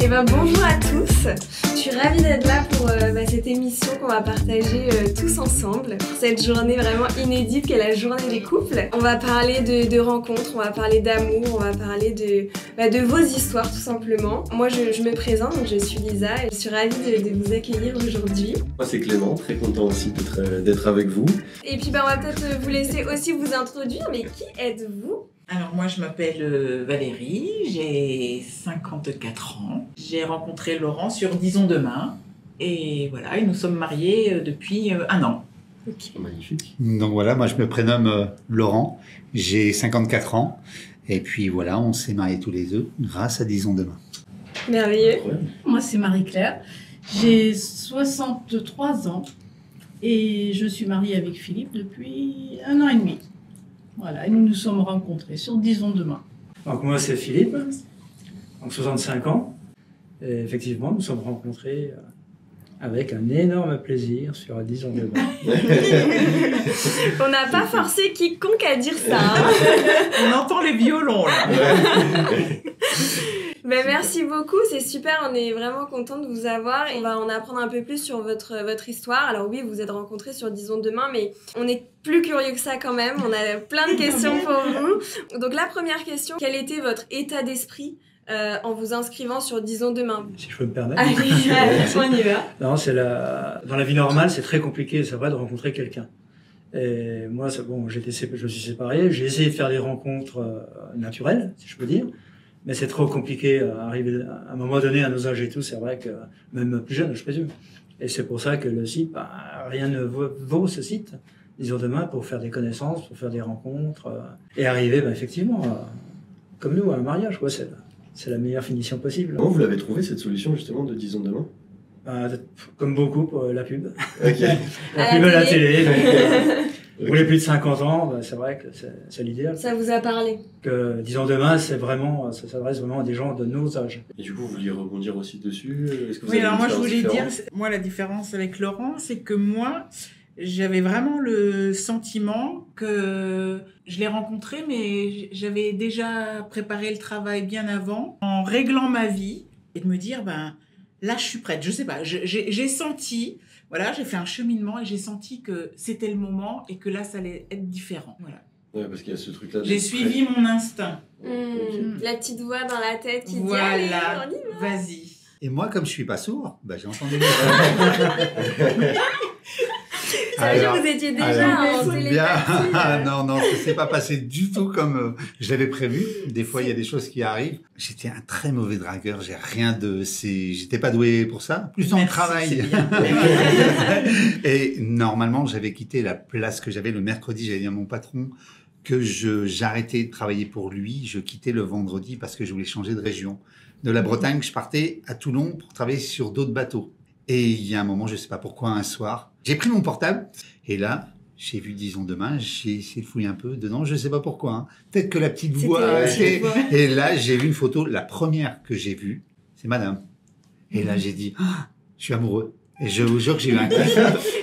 Eh ben, bonjour à tous, je suis ravie d'être là pour cette émission qu'on va partager tous ensemble pour cette journée vraiment inédite qu'est la journée des couples. On va parler de rencontres, on va parler d'amour, on va parler de vos histoires tout simplement. Moi je me présente, donc je suis Lisa et je suis ravie de vous accueillir aujourd'hui. Moi c'est Clément, très content aussi d'être avec vous. Et puis on va peut-être vous laisser aussi vous introduire, mais qui êtes-vous ? Alors moi je m'appelle Valérie, j'ai 54 ans. J'ai rencontré Laurent sur Disons Demain et voilà, et nous sommes mariés depuis 1 an. Okay. Magnifique. Donc voilà, moi je me prénomme Laurent, j'ai 54 ans et puis voilà, on s'est mariés tous les deux grâce à Disons Demain. Merveilleux. Moi c'est Marie-Claire, j'ai 63 ans et je suis mariée avec Philippe depuis 1 an et demi. Voilà, et nous nous sommes rencontrés sur Disons Demain. Donc moi c'est Philippe, donc 65 ans, et effectivement nous sommes rencontrés avec un énorme plaisir sur Disons Demain. On n'a pas forcé quiconque à dire ça. Hein. On entend les violons là. Ben, merci beaucoup, c'est super, on est vraiment content de vous avoir et on va en apprendre un peu plus sur votre histoire. Alors oui, vous vous êtes rencontrés sur Disons Demain, mais on est plus curieux que ça quand même, on a plein de questions pour vous. Donc la première question, quel était votre état d'esprit en vous inscrivant sur Disons Demain? Si je peux me permettre. Allez, on y va. Non, dans la vie normale, c'est très compliqué, c'est vrai, de rencontrer quelqu'un. Et moi, bon, je suis séparé, j'ai essayé de faire des rencontres naturelles, si je peux dire. Mais c'est trop compliqué à arriver à un moment donné à nos âges et tout, c'est vrai que même plus jeune, je présume. Et c'est pour ça que le site, rien ne vaut ce site, Disons Demain, pour faire des connaissances, pour faire des rencontres, et arriver effectivement, comme nous, à un mariage, quoi. C'est la meilleure finition possible. Comment vous l'avez trouvé cette solution justement de Disons Demain? Comme beaucoup pour la pub. Okay. La pub à la télé. Pour les plus de 50 ans, c'est vrai que c'est l'idéal. Ça vous a parlé? Que Disons Demain, ça s'adresse vraiment à des gens de nos âges. Et du coup, vous vouliez rebondir aussi dessus? Est-ce que vous Oui, avez alors moi je voulais différente dire, moi la différence avec Laurent, c'est que moi, j'avais vraiment le sentiment que je l'ai rencontré, mais j'avais déjà préparé le travail bien avant, en réglant ma vie, et de me dire, là je suis prête, je sais pas, j'ai senti... Voilà, j'ai fait un cheminement et j'ai senti que c'était le moment et que là, ça allait être différent. Voilà. Ouais, parce qu'il y a ce truc-là. J'ai suivi mon instinct. Okay. La petite voix dans la tête qui dit voilà, allez, on y va. vas-y. Et moi, comme je suis pas sourd, j'ai entendu. Ça veut dire que vous étiez déjà en télépathie. Non, ça s'est pas passé du tout comme je l'avais prévu. Des fois, il y a des choses qui arrivent. J'étais un très mauvais dragueur. J'étais pas doué pour ça. Plus en travail. Et normalement, j'avais quitté la place que j'avais le mercredi. J'avais dit à mon patron que j'arrêtais de travailler pour lui. Je quittais le vendredi parce que je voulais changer de région. De la Bretagne, je partais à Toulon pour travailler sur d'autres bateaux. Et il y a un moment, je sais pas pourquoi, un soir, j'ai pris mon portable et là, j'ai vu Disons Demain, j'ai essayé de fouiller un peu dedans, je sais pas pourquoi. Hein. Peut-être que la petite voix. Et là, j'ai vu une photo, la première que j'ai vue, c'est Madame. Et là, j'ai dit, je suis amoureux. Et je vous jure que j'ai eu un kiff.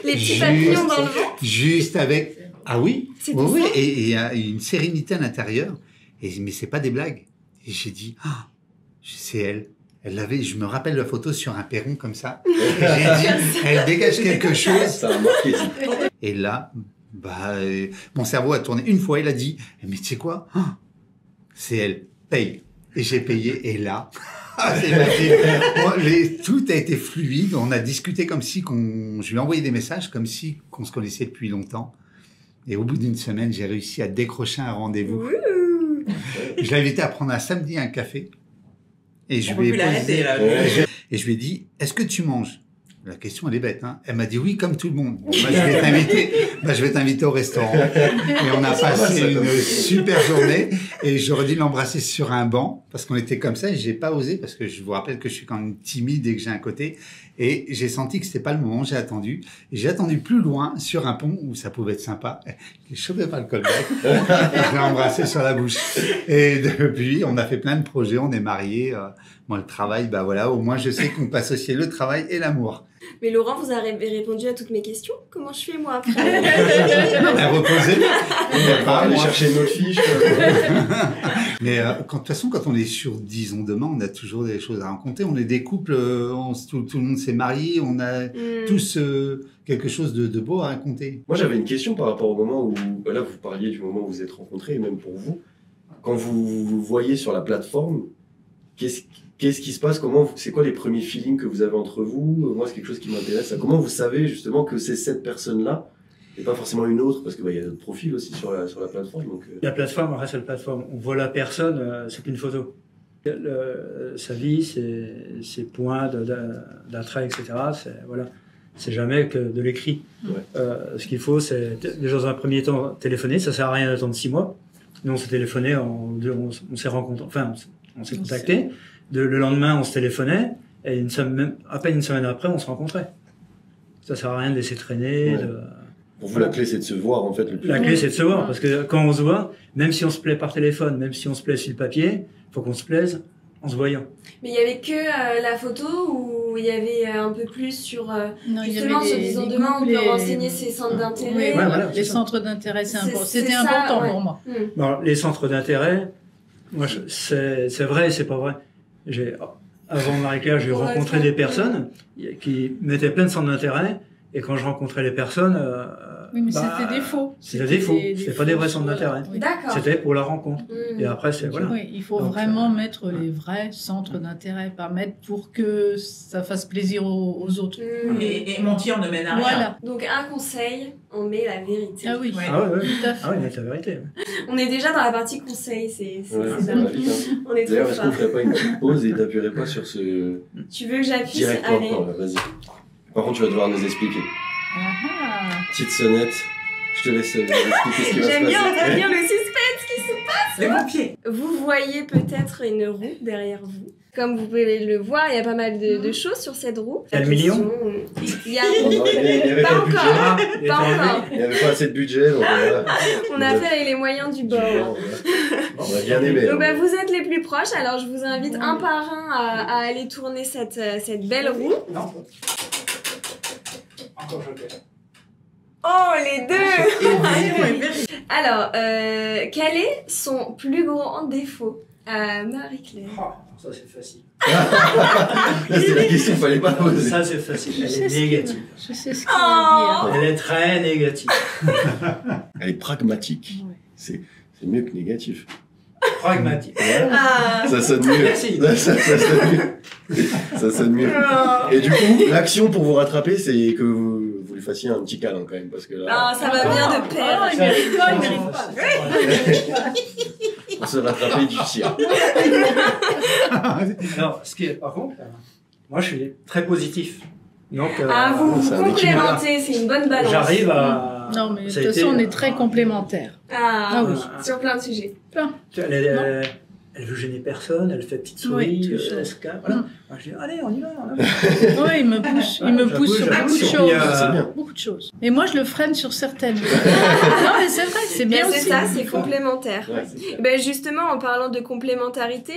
Les petits papillons dans le ventre. Juste avec. Ah oui. Oui. Et il y a une sérénité à l'intérieur. Mais c'est pas des blagues. Et j'ai dit, c'est elle. Je me rappelle la photo sur un perron comme ça. J'ai dit, elle dégage quelque chose. Ça a marqué. Et là, mon cerveau a tourné une fois. Il a dit, mais tu sais quoi? C'est elle. Paye. Et j'ai payé. Et là, tout a été fluide. On a discuté comme si je lui ai envoyé des messages comme si qu'on se connaissait depuis longtemps. Et au bout d'une semaine, j'ai réussi à décrocher un rendez-vous. Je l'ai invité à prendre un samedi un café. Et je lui ai dit, est-ce que tu manges? La question, elle est bête, hein. Elle m'a dit oui, comme tout le monde. Bon, je vais t'inviter au restaurant. Et on a passé une super journée. Et j'aurais dû l'embrasser sur un banc parce qu'on était comme ça. Et j'ai pas osé parce que je vous rappelle que je suis quand même timide et que j'ai un côté. Et j'ai senti que c'était pas le moment. J'ai attendu. Et j'ai attendu plus loin sur un pont où ça pouvait être sympa. Je chopais pas le callback. Je l'ai embrassé sur la bouche. Et depuis, on a fait plein de projets. On est mariés. Moi, le travail, au moins, je sais qu'on peut associer le travail et l'amour. Mais Laurent, vous avez répondu à toutes mes questions. Comment je fais, moi, après? Reposez. Aller chercher une autre fiche. Mais de toute façon, quand on est sur 10 ans demain, on a toujours des choses à raconter. On est des couples, tout le monde s'est marié, on a tous quelque chose de beau à raconter. Moi, j'avais une question par rapport au moment où, là, vous parliez du moment où vous vous êtes rencontrés, et même pour vous. Quand vous voyez sur la plateforme, qu'est-ce qui se passe? C'est quoi les premiers feelings que vous avez entre vous? Moi, c'est quelque chose qui m'intéresse. Comment vous savez justement que c'est cette personne-là et pas forcément une autre? Parce qu'il y a d'autres profils aussi sur la plateforme. Donc, La plateforme reste la plateforme. On voit la personne, c'est qu'une photo. Sa vie, ses points d'attrait, etc. Voilà. C'est jamais que de l'écrit. Ouais. Ce qu'il faut, c'est déjà dans un premier temps téléphoner. Ça sert à rien d'attendre 6 mois. Nous, on s'est téléphoné, on s'est rencontrés, enfin, on s'est contactés. Le lendemain, on se téléphonait, et à peine une semaine après, on se rencontrait. Ça sert à rien de laisser traîner. Ouais. Pour vous, la clé, c'est de se voir, en fait. La clé, c'est de se voir, parce que quand on se voit, même si on se plaît par téléphone, même si on se plaît sur le papier, faut qu'on se plaise en se voyant. Mais il y avait que la photo ou il y avait un peu plus sur Non, il y justement avait sur les 10 ans groupes, demain, on peut les- renseigner ses centres d'intérêt. Oui, Ouais, voilà, c'est les ça. centres d'intérêt, c'était C'est ça, important ouais. pour moi. Bon, les centres d'intérêt, moi, c'est vrai et c'est pas vrai. Avant Marie-Claire, j'ai rencontré des personnes qui mettaient plein de centres d'intérêt, et quand je rencontrais les personnes, Oui, mais c'était des faux. C'était des faux. C'était pas des vrais centres d'intérêt. Oui. D'accord. C'était pour la rencontre. Mm. Et après, c'est voilà. Oui, il faut Donc, vraiment mettre les vrais centres d'intérêt, pas mettre pour que ça fasse plaisir aux autres. Mm. Et mentir ne mène à rien. Voilà. Donc un conseil, on met la vérité. Ah oui, Ouais. Ah ouais. tout à fait. Ah oui, mais c'est la vérité. Ouais. On est déjà dans la partie conseil, c'est Ouais, c'est ça bien. va vite, hein. On est trop D'ailleurs, est-ce qu'on fort. ferait pas une petite pause et t'appuierais pas sur ce Tu veux que j'appuie? directement? Allez. Non, vas-y. Par contre, tu vas devoir nous expliquer. Ah, Petite sonnette. Je te laisse expliquer ce qui va se J'aime bien, on passer. bien le suspense qui se passe. Les pompiers. Vous voyez peut-être une roue derrière vous. Comme vous pouvez le voir, il y a pas mal de choses sur cette roue. Il y a le La question, million il y a... Oh non, il y avait Pas pas de budget. encore. Ah, et Pas t'as enlevé encore. Il n'y avait pas assez de budget, donc voilà. On a fait avec les moyens du bord. On a bien aimé. Donc bah, vous êtes les plus proches, alors je vous invite un par un à aller tourner cette belle roue. Non. Encore joker. Oh, les deux! Et Alors, quel est son plus grand défaut à Marie-Claire? Oh, ça c'est facile. Là, c'était la question, il fallait pas poser. Ça c'est facile. je Elle sais est ce qu'il négative. je sais ce qu'il Oh. va dire. Elle est très négative. Elle est pragmatique. Ouais. C'est mieux que négatif. Pragmatique. Voilà. Ah. Ça sonne mieux. Merci. Ça sonne mieux. Ça sonne mieux. Oh. Et du coup, l'action pour vous rattraper, c'est que vous lui fassiez un petit câlin quand même. Parce que là, Ah, ça va bien de pair. Oh, il mérite pas, il mérite pas. on se rattraper du tir. Non, ce qui est, par contre, moi je suis très positif. Donc, Ah, vous c'est un complémentez, c'est une bonne balance. j'arrive à. Non, mais de ça toute a été, façon, on est très complémentaires. Ah, Ah oui. sur plein de sujets. Elle veut gêner personne, elle fait petite souris, Oui, toujours. elle se calme, voilà. Moi, je dis, allez, on y va. Oui, il me pousse, sur J'avoue, beaucoup de puis, choses. C'est bien. Beaucoup de choses. Et moi, je le freine sur certaines. Non, mais c'est vrai, c'est bien C'est aussi. ça, c'est complémentaire. Ouais, c'est clair. Ben justement, en parlant de complémentarité,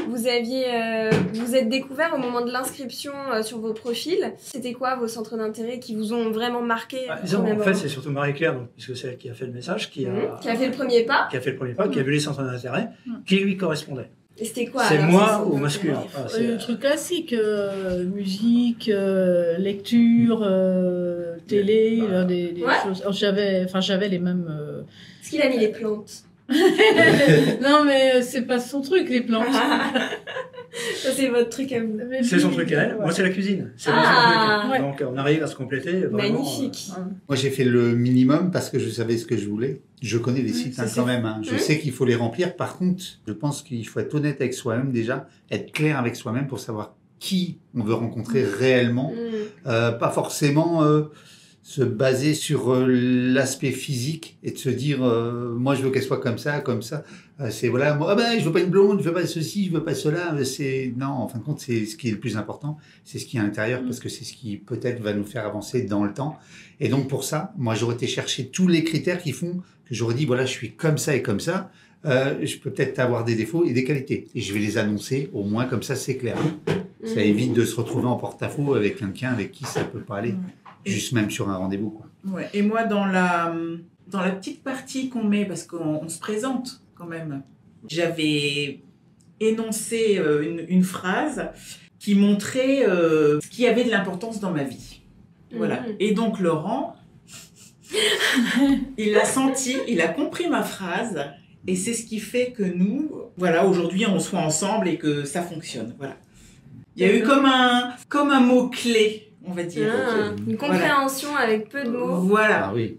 vous êtes découvert au moment de l'inscription sur vos profils. C'était quoi vos centres d'intérêt qui vous ont vraiment marqué Disons, au même en fait, moment c'est surtout Marie-Claire, donc, puisque c'est elle qui a fait le message, qui Qui a fait le premier pas. qui a fait le premier pas, qui a vu les centres d'intérêt, qui lui correspondait. Et c'était quoi C'est alors, moi ces centres ou d'intérêt? masculin. Ah, c'est- Le truc classique, musique, lecture, télé, des Ouais. choses. Alors, j'avais les mêmes. Est-ce qu'il a mis les plantes? Non, mais c'est pas son truc, les plantes. Ça, c'est votre truc à vous. C'est son truc à elle. Moi, c'est la cuisine. C'est Ah. mon truc. Donc, on arrive à se compléter. Vraiment, Magnifique. Moi, j'ai fait le minimum parce que je savais ce que je voulais. Je connais les sites ça, hein, c'est quand même. Hein. Je Mmh. sais qu'il faut les remplir. Par contre, je pense qu'il faut être honnête avec soi-même déjà, être clair avec soi-même pour savoir qui on veut rencontrer réellement. Pas forcément se baser sur l'aspect physique et de se dire moi je veux qu'elle soit comme ça. C'est voilà, moi je veux pas une blonde, je veux pas ceci, je veux pas cela. C'est non, en fin de compte, c'est ce qui est le plus important, c'est ce qui est à l'intérieur parce que c'est ce qui peut-être va nous faire avancer dans le temps. Et donc pour ça, moi j'aurais été chercher tous les critères qui font que j'aurais dit voilà, je suis comme ça et comme ça. Je peux peut-être avoir des défauts et des qualités et je vais les annoncer au moins comme ça, c'est clair. Ça évite de se retrouver en porte-à-faux avec quelqu'un avec qui ça peut pas aller. Juste même sur un rendez-vous, quoi. Ouais. Et moi, dans la petite partie qu'on met, parce qu'on se présente quand même, j'avais énoncé une phrase qui montrait ce qui avait de l'importance dans ma vie. Voilà. Et donc Laurent, il l'a senti, il a compris ma phrase, et c'est ce qui fait que nous, voilà, aujourd'hui, on soit ensemble et que ça fonctionne. Voilà. Il y a eu comme un mot-clé, on va dire. Une compréhension avec peu de mots. Voilà. Ah oui.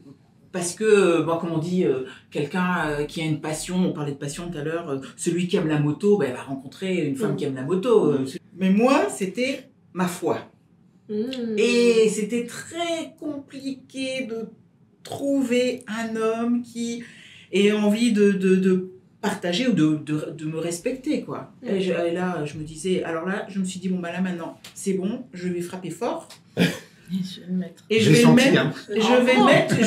Parce que, bon, comme on dit, quelqu'un qui a une passion, on parlait de passion tout à l'heure, celui qui aime la moto, ben, il va rencontrer une femme qui aime la moto. Mais moi, c'était ma foi. Et c'était très compliqué de trouver un homme qui ait envie de partager ou de me respecter, quoi. Et là, je me disais, alors là, je me suis dit, bon, bah là, maintenant, c'est bon, je vais frapper fort. Je vais le mettre. Et je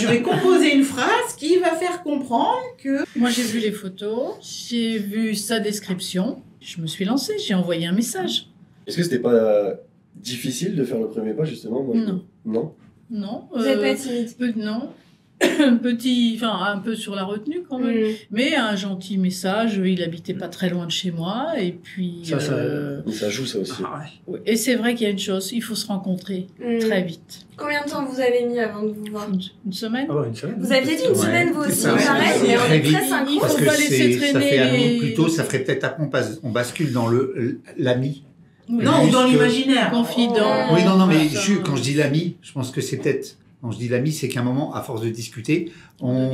vais composer une phrase qui va faire comprendre que... Moi, j'ai vu les photos, j'ai vu sa description, je me suis lancée, j'ai envoyé un message. Est-ce que c'était pas difficile de faire le premier pas, justement? Moi, Non. Non? Non. Vous n'êtes pas timide? Non. Un peu sur la retenue quand même. Mais un gentil message, il habitait pas très loin de chez moi, et puis... Ça joue, ça aussi. Ouais. Et c'est vrai qu'il y a une chose, il faut se rencontrer très vite. Combien de temps vous avez mis avant de vous voir? Une semaine. Ah ouais, une semaine. Vous aviez dit une semaine, vous aussi, Ça, pareil, c'est mais on très est très vite. synchro. Parce faut que pas laisser ça traîner fait un les- an plus tôt, ça ferait peut-être après on bascule dans l'ami. Oui. Non, ou dans Juste- l'imaginaire. Confident. Oui, non, mais Voilà, ça. quand je dis l'ami, je pense que c'est peut-être... Quand je dis l'ami, c'est qu'à un moment, à force de discuter, on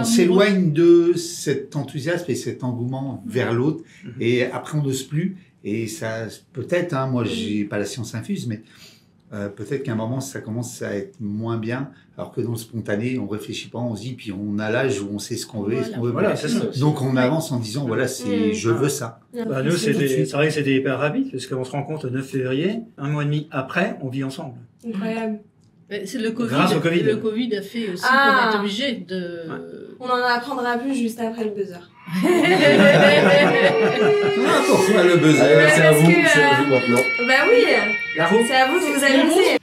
s'éloigne de cet enthousiasme et cet engouement vers l'autre, et après on n'ose plus. Et ça, peut-être, hein, moi j'ai pas la science infuse, mais peut-être qu'à un moment ça commence à être moins bien, alors que dans le spontané, on réfléchit pas, on se dit, puis on a l'âge où on sait ce qu'on veut et ce qu'on veut. Voilà, c'est ça. Donc on avance en disant, voilà, c'est je veux ça. Bah, nous, c'est vrai que c'était hyper rapide, parce qu'on se rencontre le 9 février, un mois et demi après, on vit ensemble. Incroyable. C'est le Covid. Grâce au Covid. Le Covid a fait aussi Ah. qu'on est obligé de... On en apprendra plus juste après le buzzer. Ah, pourquoi le buzzer? Ouais, c'est à parce vous, que, c'est à vous maintenant. Bah oui, La roue. c'est à vous de vous amuser.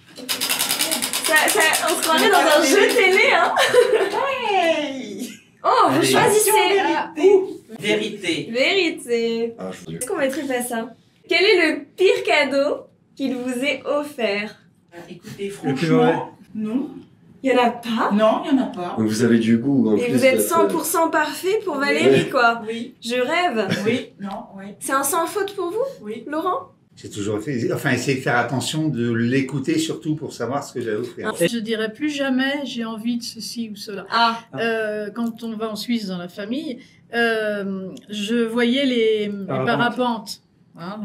On se croirait dans un jeu télé, hein. Oh, vous Allez. choisissez. Vérité. Vérité. Ah, je vous dis. Est-ce qu'on mettrait pas ça? Quel est le pire cadeau qu'il vous ait offert? Écoutez, Le plus mauvais. franchement, non. Il y en a pas. Non, il n'y en a pas. Donc vous avez du goût en Et plus. vous êtes d'être, 100% parfait pour Valérie, quoi. Oui, Je rêve. oui, non, oui, C'est un sans faute pour vous, oui. Laurent? J'ai toujours fait, enfin, essayer de faire attention, de l'écouter surtout pour savoir ce que j'allais offrir. Je dirais plus jamais j'ai envie de ceci ou cela. Ah. Quand on va en Suisse dans la famille, je voyais les parapentes. Hein,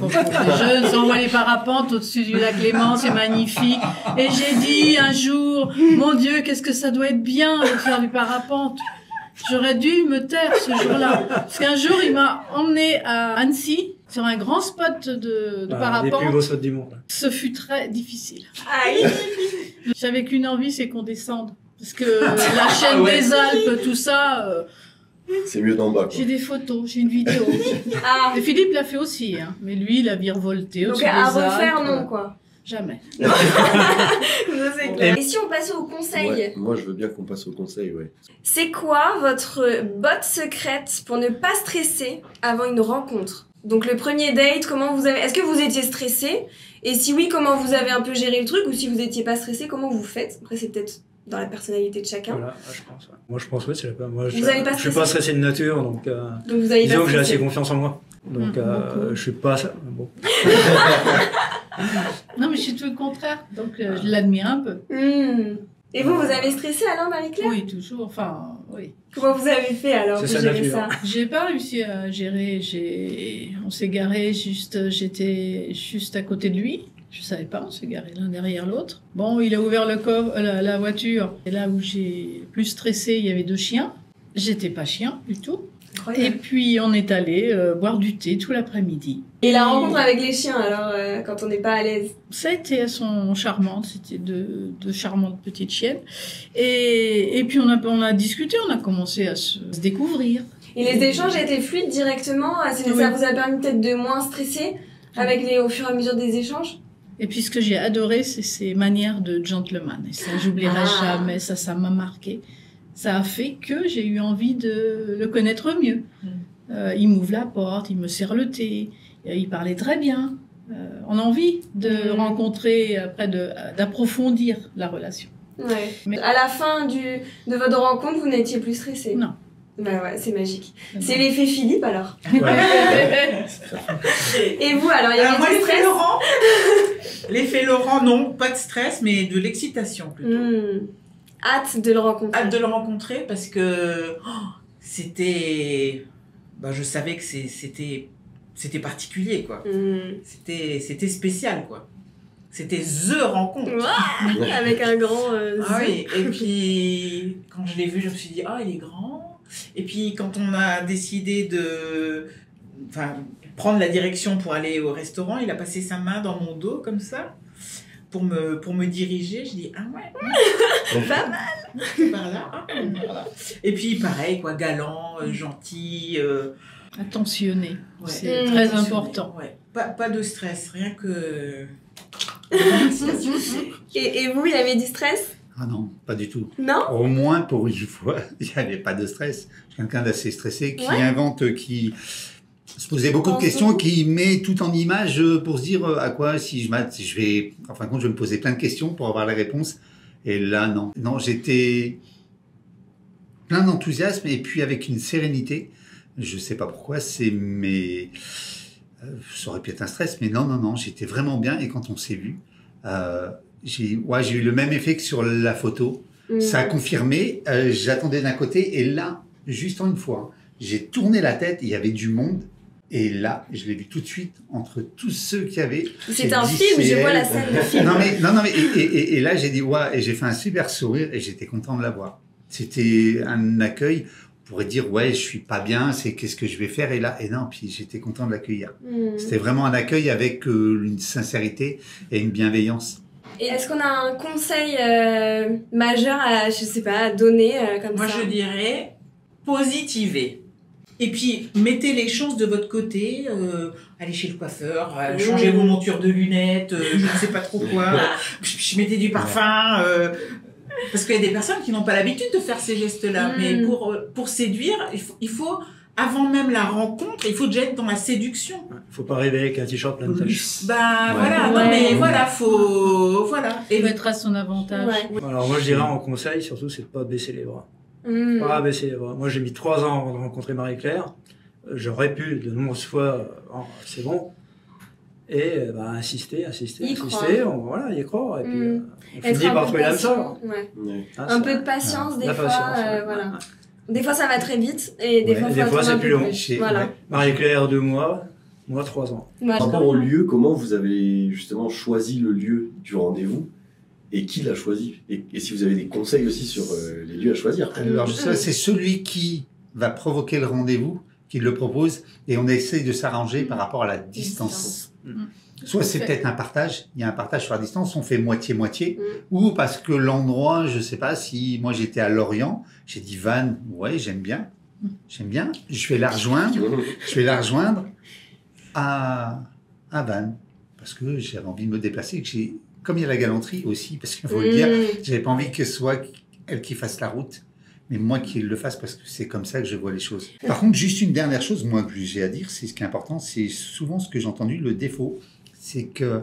donc, les jeunes envoient les parapentes au-dessus du lac Léman, c'est magnifique. Et j'ai dit un jour, mon Dieu, qu'est-ce que ça doit être bien de faire du parapente. J'aurais dû me taire ce jour-là. Parce qu'un jour, il m'a emmené à Annecy, sur un grand spot de Des plus parapente. beaux spots du monde. Ce fut très difficile. Aïe. J'avais qu'une envie, c'est qu'on descende. Parce que la chaîne des Alpes, tout ça, C'est mieux d'en bas, quoi. j'ai des photos, j'ai une vidéo. Ah. Et Philippe l'a fait aussi, hein. Mais lui, il a virevolté Donc au-dessus des à refaire, Alpes. non, quoi. Jamais. Ça, c'est clair. Et si on passait au conseil? Ouais, moi, je veux bien qu'on passe au conseil, ouais. C'est quoi votre botte secrète pour ne pas stresser avant une rencontre? Donc le premier date, comment vous avez... Est-ce que vous étiez stressé? Et si oui, comment vous avez un peu géré le truc? Ou si vous étiez pas stressé, comment vous faites? Après, c'est peut-être dans la personnalité de chacun. Voilà, je pense. Ouais. Moi, je pense, oui, c'est pas. Moi, Vous avez pas je suis pas stressé de nature, donc. Donc vous avez Disons pas que j'ai stressé. assez confiance en moi. Donc, beaucoup. je suis pas. Bon. Non, mais je suis tout le contraire. Donc, je l'admire un peu. Et vous avez stressé alors, Marie-Claire? Oui, toujours. Enfin, oui. Comment vous avez fait alors C'est pour sa gérer nature. ça? J'ai pas réussi à gérer. On s'est garé j'étais juste à côté de lui. Je savais pas, on s'est garé l'un derrière l'autre. Bon, il a ouvert le coffre, la voiture. Et là où j'ai plus stressé, il y avait 2 chiens. J'étais pas chien du tout. Et puis on est allé boire du thé tout l'après-midi. Et la rencontre avec les chiens alors, quand on n'est pas à l'aise? Ça a été charmante, c'était de charmantes petites chiennes. Et puis on a discuté, on a commencé à se découvrir. Et les échanges étaient fluides directement? Ça Oui. vous a permis peut-être de moins stresser au fur et à mesure des échanges? Et puis ce que j'ai adoré, c'est ses manières de gentleman. Et ça, j'oublierai jamais, ça m'a marqué. Ça a fait que j'ai eu envie de le connaître mieux. Il m'ouvre la porte, il me sert le thé, il parlait très bien. On a envie de rencontrer, après d'approfondir la relation. Ouais. Mais à la fin de votre rencontre, vous n'étiez plus stressé? Non. Bah ouais, c'est magique. C'est l'effet Philippe alors. Ouais. Et vous alors, il y avait Moi, du l'effet stress? Laurent, l'effet Laurent, non, pas de stress, mais de l'excitation plutôt. Hâte de le rencontrer. Hâte de le rencontrer parce que c'était, je savais que c'était particulier quoi. C'était spécial quoi. C'était the rencontre. Ouah, avec un grand Ah Z. oui, et puis quand je l'ai vu, je me suis dit il est grand. Et puis quand on a décidé de prendre la direction pour aller au restaurant, il a passé sa main dans mon dos comme ça pour me diriger. Je dis Pas mal. par là, voilà. Et puis pareil quoi, galant, gentil, Attentionné, ouais. c'est très important. Ouais. Pas de stress, rien que. Et vous, il y avait du stress? Ah non, pas du tout. Non? Au moins pour une fois, il n'y avait pas de stress. Je suis quelqu'un d'assez stressé, qui invente, qui se posait beaucoup de questions, qui met tout en image pour se dire à quoi, si je vais, en fin de compte, je vais me poser plein de questions pour avoir les réponses. Et là, non. Non, j'étais plein d'enthousiasme et puis avec une sérénité. Je sais pas pourquoi, ça aurait pu être un stress, mais non, j'étais vraiment bien. Et quand on s'est vu, j'ai eu le même effet que sur la photo. Ça a confirmé. J'attendais d'un côté et là, juste en une fois, j'ai tourné la tête. Il y avait du monde. Et là, je l'ai vu tout de suite entre tous ceux qui avaient. C'est un film, je vois la scène de film. Non mais et là j'ai dit et j'ai fait un super sourire et j'étais content de la voir. C'était un accueil. On pourrait dire je suis pas bien, qu'est-ce que je vais faire, et non, puis j'étais content de l'accueillir. C'était vraiment un accueil avec une sincérité et une bienveillance. Et est-ce qu'on a un conseil majeur à donner comme Moi, ça? je dirais positivez. Et puis, mettez les chances de votre côté. Allez chez le coiffeur, changez vos montures de lunettes, je ne sais pas trop quoi. Mettez du parfum. Parce qu'il y a des personnes qui n'ont pas l'habitude de faire ces gestes-là. Mais pour séduire, il faut, avant même la rencontre, il faut déjà être dans la séduction. Faut pas arriver avec un t-shirt plein de taches. Et mettre à son avantage. Ouais. Alors moi je dirais en conseil, surtout, c'est de pas baisser les bras. Pas baisser les bras. Moi j'ai mis 3 ans avant de rencontrer Marie-Claire. J'aurais pu de nombreuses fois, c'est bon. Et insister, y croire. Et puis on finit par trouver l'âme sœur. Un peu de patience des fois. Voilà. Des fois ça va très vite et des fois c'est plus long. Voilà. Marie-Claire 2 mois, moi 3 ans. Par rapport au lieu, comment vous avez justement choisi le lieu du rendez-vous et qui l'a choisi, et si vous avez des conseils aussi sur les lieux à choisir. Alors ça, c'est celui qui va provoquer le rendez-vous qui le propose et on essaye de s'arranger par rapport à la distance. Soit c'est peut-être un partage, il y a un partage sur la distance, on fait moitié-moitié, ou parce que l'endroit, je sais pas, si moi j'étais à Lorient, j'ai dit Vannes, j'aime bien, je vais la rejoindre à Vannes, parce que j'avais envie de me déplacer, comme il y a la galanterie aussi, parce qu'il faut le dire, j'avais pas envie que ce soit elle qui fasse la route, mais moi qui le fasse parce que c'est comme ça que je vois les choses. Par contre, juste une dernière chose, moi que j'ai à dire, c'est ce qui est important, c'est souvent ce que j'ai entendu, le défaut, c'est que,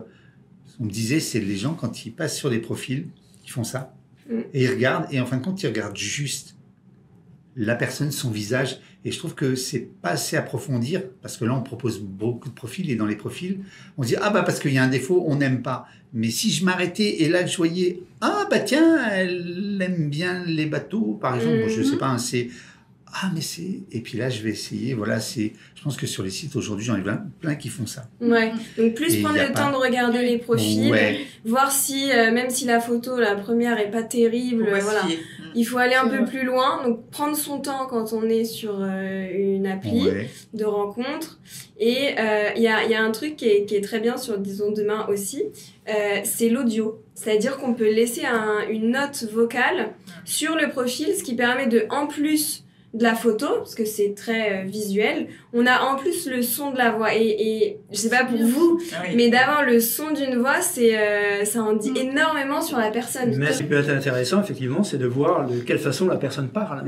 on me disait, c'est les gens quand ils passent sur les profils, ils font ça, et ils regardent, et en fin de compte, ils regardent juste la personne, son visage, et je trouve que c'est pas assez approfondir, parce que là, on propose beaucoup de profils, et dans les profils, on se dit, parce qu'il y a un défaut, on n'aime pas. Mais si je m'arrêtais, et là, je voyais, tiens, elle aime bien les bateaux, par exemple, je sais pas, et puis là, je vais essayer, je pense que sur les sites, aujourd'hui, j'en ai plein qui font ça. Ouais, donc plus prendre le temps de regarder les profils, voir si, même si la photo, la première est pas terrible, il faut aller un peu plus loin, donc prendre son temps quand on est sur une appli de rencontre. Et il y a un truc qui est très bien sur Disons Demain aussi, c'est l'audio. C'est-à-dire qu'on peut laisser une note vocale sur le profil, ce qui permet en plus de la photo, parce que c'est très visuel, on a en plus le son de la voix. Et je sais pas pour vous, mais d'avoir le son d'une voix, ça en dit énormément sur la personne. Mais ce qui peut être intéressant, effectivement, c'est de voir de quelle façon la personne parle.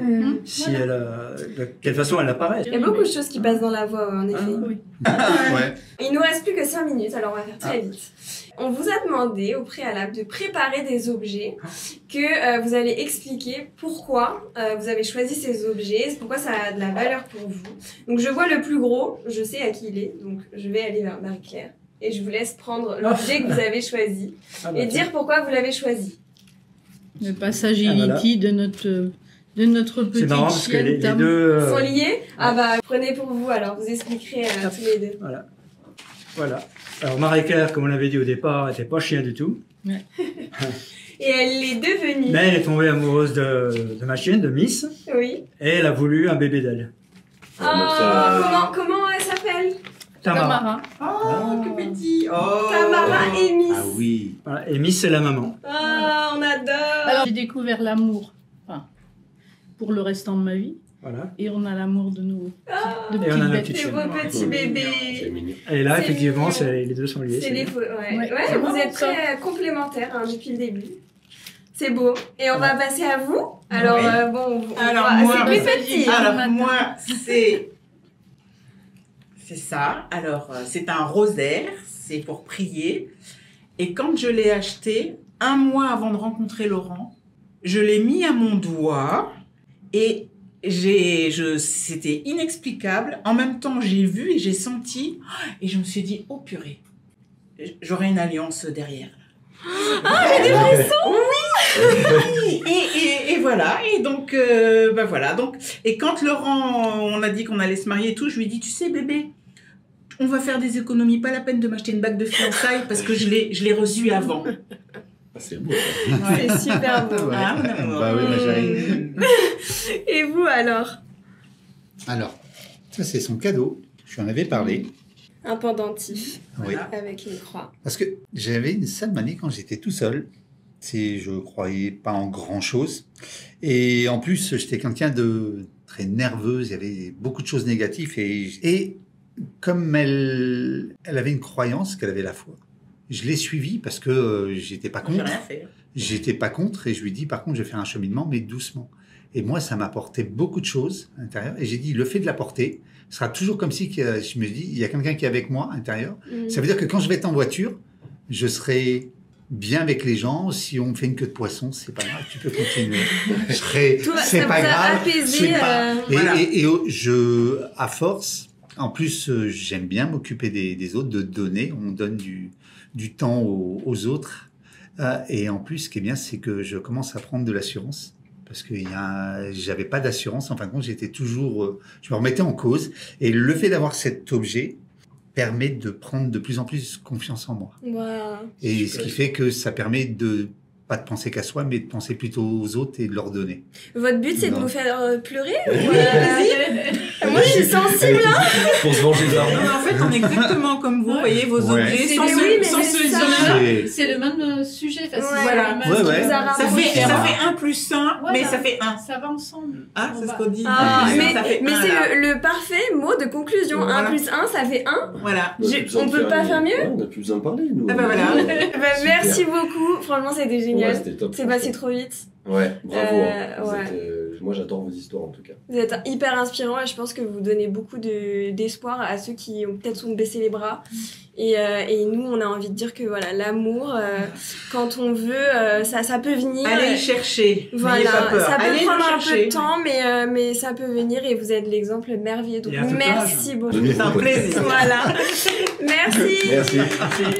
Si de quelle façon elle apparaît. Il y a beaucoup de choses qui passent dans la voix, en effet. Ouais. Il nous reste plus que 5 minutes, alors on va faire très vite. On vous a demandé au préalable de préparer des objets que vous allez expliquer pourquoi vous avez choisi ces objets, pourquoi ça a de la valeur pour vous. Donc je vois le plus gros, je sais à qui il est, donc je vais aller vers Marie-Claire et je vous laisse prendre l'objet que vous avez choisi et dire pourquoi vous l'avez choisi. Le passage Initi de notre petite C'est marrant parce que les chienne deux sont liés. Ah bah prenez pour vous alors, vous expliquerez tous les deux. Voilà. Alors Marie-Claire, comme on l'avait dit au départ, n'était pas chien du tout. Ouais. Et elle l'est devenue. Mais elle est tombée amoureuse de ma chienne, de Miss, Oui. et elle a voulu un bébé d'elle. Comment elle s'appelle? Tamara. Oh, que petit. Oh. Tamara et Miss. Ah oui. Voilà. Et Miss, c'est la maman. Ah, on adore. Alors j'ai découvert l'amour, pour le restant de ma vie. Voilà. Et on a l'amour de nos Et on a petites notre bêtes. petite C'est chienne. vos petits bébés. C'est mignon. Et là, C'est effectivement, mignon. les deux sont liés. C'est les faux. Ouais, Ouais, ouais, c'est vous marrant, êtes ça. très complémentaires depuis le début. C'est beau. Et on va passer à vous. Alors, Oui. bon, Alors, c'est moi, plus petit. Alors, moi, c'est ça. Alors, c'est un rosaire, c'est pour prier. Et quand je l'ai acheté, 1 mois avant de rencontrer Laurent, je l'ai mis à mon doigt et c'était inexplicable. En même temps, j'ai vu et j'ai senti et je me suis dit, oh purée, j'aurai une alliance derrière. Ah, mais des frissons. Oui. Et voilà. Et donc, voilà. Donc, et quand Laurent, on a dit qu'on allait se marier et tout, je lui ai dit, tu sais, bébé, on va faire des économies. Pas la peine de m'acheter une bague de fiançailles parce que je l'ai reçue avant. Ah, c'est beau. Ça. C'est super beau. Ah, mon amour. Bah oui, bah, j'arrive. Et vous alors? Alors, ça c'est son cadeau. Je lui en avais parlé. Un pendentif Oui. avec une croix. Parce que j'avais une sale manie quand j'étais tout seul. Je croyais pas en grand chose. Et en plus, j'étais quelqu'un de très nerveux. Il y avait beaucoup de choses négatives. Et comme elle avait une croyance qu'elle avait la foi, je l'ai suivie parce que j'étais pas J'ai contre. rien fait. J'étais pas contre et je lui dis par contre je vais faire un cheminement mais doucement. Et moi ça m'apportait beaucoup de choses à l'intérieur et j'ai dit le fait de l'apporter sera toujours comme si je me dis il y a quelqu'un qui est avec moi à l'intérieur. Ça veut dire que quand je vais être en voiture, je serai bien avec les gens. Si on me fait une queue de poisson, c'est pas grave, tu peux continuer. C'est pas grave. Apaisé, voilà. Et à force, en plus j'aime bien m'occuper des autres, de donner. On donne du temps aux autres. Et en plus, ce qui est bien, c'est que je commence à prendre de l'assurance. Parce que j'avais pas d'assurance. En fin de compte, j'étais toujours... je me remettais en cause. Et le fait d'avoir cet objet permet de prendre de plus en plus confiance en moi. Wow. Et ce qui fait que ça permet de pas de penser qu'à soi, mais de penser plutôt aux autres et de leur donner. Votre but, c'est de Non. nous faire pleurer ou Moi, je suis sensible. Pour se venger de Non, l'argent. mais en fait, on est exactement comme vous, voyez, vos Ouais. objets, C'est sans des- se, oui, mais sans c'est se ça. isoler. C'est le même sujet. Enfin, c'est Voilà. le même Ouais, qui ouais. nous a Ça rapprochés. fait 1 plus 1, Voilà. mais ça fait 1. Ça va ensemble. Ah, On c'est va- ce qu'on dit. Ah, Ça mais fait mais un, c'est là. le parfait mot de conclusion. Voilà. 1 plus 1, ça fait 1. Voilà. On peut pas faire mieux. Ouais, on n'a plus besoin de parler, nous. Ah bah voilà. Merci beaucoup. Franchement, c'était Ouais, génial. c'était top. C'est passé trop vite. Ouais, bravo. Hein. Vous ouais. êtes, moi, j'adore vos histoires, en tout cas. Vous êtes hyper inspirant et je pense que vous donnez beaucoup d'espoir à ceux qui ont peut-être sont baissé les bras. Et nous, on a envie de dire que voilà, l'amour, quand on veut, ça peut venir. Allez le chercher. N'ayez Voilà, pas peur. ça peut Allez prendre le un peu chercher. de temps, mais ça peut venir et vous êtes l'exemple merveilleux. Donc Et à tout merci âge. beaucoup. De nous. C'est un plaisir. Voilà. Merci. Merci. Merci.